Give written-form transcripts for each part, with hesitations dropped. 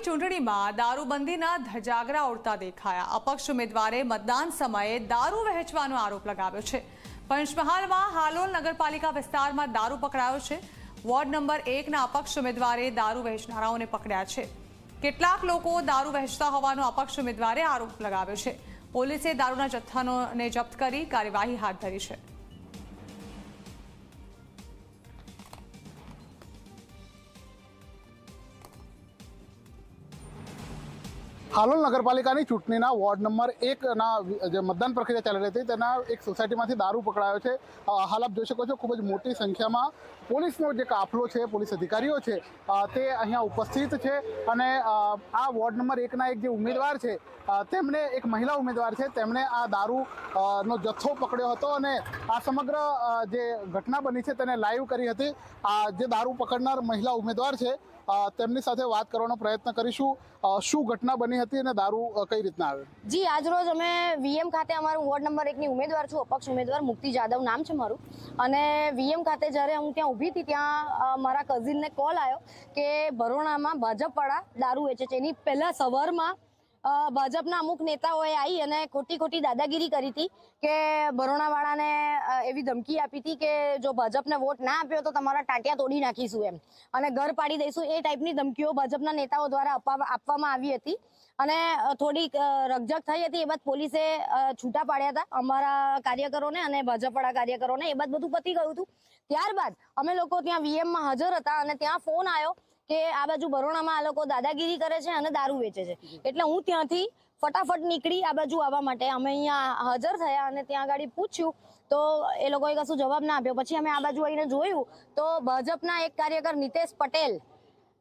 ચૂંટણીમાં દારૂબંધીના ધજાગરા ઉડતા દેખાયા। અપક્ષ ઉમેદવારે મતદાન સમયે દારૂ વહેંચવાનો આરોપ લગાવ્યો છે। પંચમહાલમાં હાલોલ નગરપાલિકા વિસ્તારમાં દારૂ પકડાયો છે। વોર્ડ નંબર 1ના અપક્ષ ઉમેદવારે દારૂ વહેંચનારાઓને પકડ્યા છે। કેટલાક લોકો દારૂ વહેંચતા હોવાનો અપક્ષ ઉમેદવારે આરોપ લગાવ્યો છે। પોલીસે દારૂના જથ્થાને જપ્ત કરી કાર્યવાહી હાથ ધરી છે। હાલોલ નગરપાલિકાની ચૂંટણીના વોર્ડ નંબર 1ના જે મતદાન પ્રક્રિયા ચાલી રહી હતી તેના એક સોસાયટીમાંથી દારૂ પકડાયો છે। હાલ આપ જોઈ શકો છો, ખૂબ જ મોટી સંખ્યામાં પોલીસનો જે કાફલો છે, પોલીસ અધિકારીઓ છે તે અહીંયા ઉપસ્થિત છે। અને આ વોર્ડ નંબર 1ના એક જે ઉમેદવાર છે તેમણે, એક મહિલા ઉમેદવાર છે, તેમણે આ દારૂનો જથ્થો પકડ્યો હતો અને આ સમગ્ર જે ઘટના બની છે તેને લાઈવ કરી હતી। આ જે દારૂ પકડનાર મહિલા ઉમેદવાર છે તેમની સાથે વાત કરવાનો પ્રયત્ન કરીશું। શું ઘટના બની હતી અને દારૂ કઈ રીતના આવ્યો? જી, આજ રોજ અમે વીએમ ખાતે, અમારું વોર્ડ નંબર 1ની ઉમેદવાર છું, અપક્ષ ઉમેદવાર મુક્તિ જાદવ નામ છે મારું। અને વીએમ ખાતે જ્યારે હું ત્યાં ઊભી હતી ત્યાં મારા કઝિનને કોલ આવ્યો કે ભરોણામાં ભાજપવાળા દારૂ વેચે છે। એની પહેલાં સવારમાં ભાજપના અમુક નેતાઓએ આવી અને ખોટી દાદાગીરી કરી હતી કે બરોણાવાળાને એવી ધમકી આપી હતી કે જો ભાજપને વોટ ના આપ્યો તો તમારા ટાંટિયા તોડી નાખીશું એમ, અને ઘર પાડી દઈશું, એ ટાઈપની ધમકીઓ ભાજપના નેતાઓ દ્વારા આપવામાં આવી હતી। અને થોડીક રકઝક થઈ હતી। એ બાદ પોલીસે છૂટા પાડ્યા હતા અમારા કાર્યકરોને અને ભાજપવાળા કાર્યકરોને। એ બાદ બધું પતી ગયું હતું। ત્યારબાદ અમે લોકો ત્યાં વીએમમાં હાજર હતા અને ત્યાં ફોન આવ્યો કે આ બાજુ બરોણામાં આ લોકો દાદાગીરી કરે છે અને દારૂ વેચે છે। એટલે હું ત્યાંથી ફટાફટ નીકળી આ બાજુ આવવા માટે। અમે અહીંયા હાજર થયા અને ત્યાં આગળ પૂછ્યું તો એ લોકોએ કશું જવાબ ના આપ્યો। પછી અમે આ બાજુ આવીને જોયું તો ભાજપના એક કાર્યકર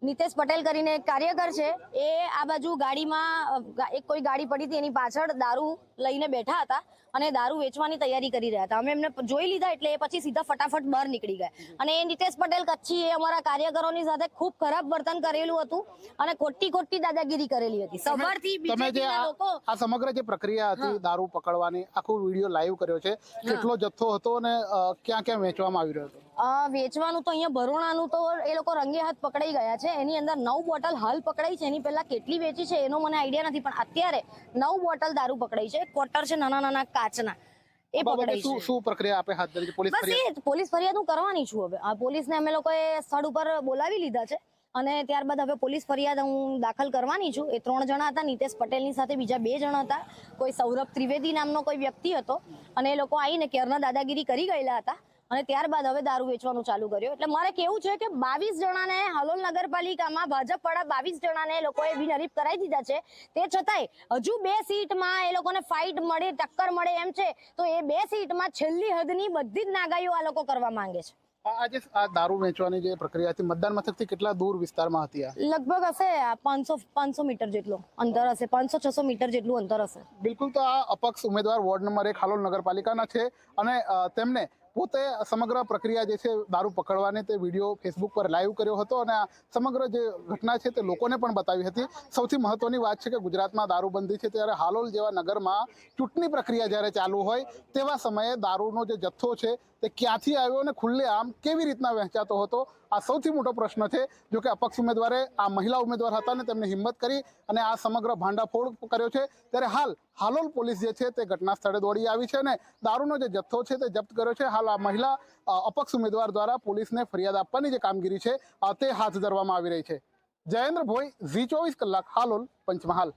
નિતેશ પટેલ કરીને એક કાર્યકર છે, એ આ બાજુ ગાડીમાં એક કોઈ ગાડી પડી હતી એની પાછળ દારૂ લઈને બેઠા હતા અને દારૂ વેચવાની તૈયારી કરી રહ્યા હતા। અમે એમને જોઈ લીધા એટલે એ પછી સીધા ફટાફટ બહાર નીકળી ગયા। અને એ નિતેશ પટેલ કચ્છી, એ અમારા કાર્યકરોની સાથે ખૂબ ખરાબ વર્તન કરેલું હતું અને ખોટી દાદાગીરી કરેલી હતી। સવારથી બીજેપીના લોકો આ સમગ્ર જે પ્રક્રિયા હતી દારૂ પકડવાની, આખો વિડીયો લાઈવ કર્યો છે, કેટલો જથ્થો હતો અને ક્યાં વેચવામાં આવી રહ્યો હતો? વેચવાનું તો અહીંયા ભરોણાનું તો એ લોકો રંગે હાથ પકડાઈ ગયા છે। એની અંદર 9 બોટલ હાલ પકડાઈ છે। એની પહેલા કેટલી વેચી છે એનો મને આઈડિયા નથી, પણ અત્યારે 9 બોટલ દારૂ પકડાઈ છે। ક્વાર્ટર છે નાના કાચના, એ પકડાઈ છે। શું પ્રક્રિયા આપે હાથ ધરી? પોલીસ ફરિયાદ હું કરવાની છું। હવે આ પોલીસને અમે લોકોએ સ્થળ ઉપર બોલાવી લીધા છે અને ત્યારબાદ હવે પોલીસ ફરિયાદ હું દાખલ કરવાની છું। એ 3 જણા હતા, નિતેશ પટેલની સાથે બીજા 2 જણા હતા, કોઈ સૌરભ ત્રિવેદી નામનો કોઈ વ્યક્તિ હતો, અને એ લોકો આવીને કેરના દાદાગીરી કરી ગયેલા હતા અને ત્યારબાદ હવે દારૂ વેચવાનું ચાલુ કર્યું। એટલે મારે કેવું છે કે 22 જણાને હાલોલ નગરપાલિકામાં ભાજપવાળા 22 જણાને લોકોએ બિનહરીફ કરાવી દીધા છે। તે છતાંય હજુ 2 સીટમાં એ લોકોને ફાઇટ મળે, ટક્કર મળે એમ છે, તો એ 2 સીટમાં છેલ્લી હદની બધી જ નાગાઈઓ આ લોકો કરવા માંગે છે। આજે આ દારૂ વેચવાની જે પ્રક્રિયા હતી મતદાન મથકથી કેટલા દૂર વિસ્તારમાં હતી? લગભગ હશે 500 મીટર જેટલું અંતર હશે, 500-600 મીટર જેટલું અંતર હશે। બિલકુલ। તો આ અપક્ષ ઉમેદવાર વોર્ડ નંબર 1 હાલોલ નગરપાલિકાના છે અને તેમને પોતે સમગ્ર પ્રક્રિયા જે છે દારૂ પકડવાની તે વિડીયો ફેસબુક પર લાઈવ કર્યો હતો અને આ સમગ્ર જે ઘટના છે તે લોકોને પણ બતાવી હતી। સૌથી મહત્વની વાત છે કે ગુજરાતમાં દારૂબંધી છે ત્યારે હાલોલ જેવા નગરમાં ચૂંટણી પ્રક્રિયા જ્યારે ચાલુ હોય તેવા સમયે દારૂનો જે જથ્થો છે તે ક્યાંથી આવ્યો અને ખુલ્લેઆમ કેવી રીતના વહેંચાતો હતો, આ સૌથી મોટો પ્રશ્ન છે। જો કે અપક્ષ ઉમેદવારે, આ મહિલા ઉમેદવાર હતા ને તેમને હિંમત કરી અને આ સમગ્ર ભાંડાફોડ કર્યો છે। ત્યારે હાલ હાલોલ પોલીસ જે છે તે ઘટના સ્થળે દોડી આવી છે અને દારૂનો જે જથ્થો છે તે જપ્ત કર્યો છે। હાલ આ મહિલા અપક્ષ ઉમેદવાર દ્વારા પોલીસને ફરિયાદ આપવાની જે કામગીરી છે તે હાથ ધરવામાં આવી રહી છે। જયેન્દ્ર ભોઈ, ઝી 24 કલાક, હાલોલ, પંચમહાલ।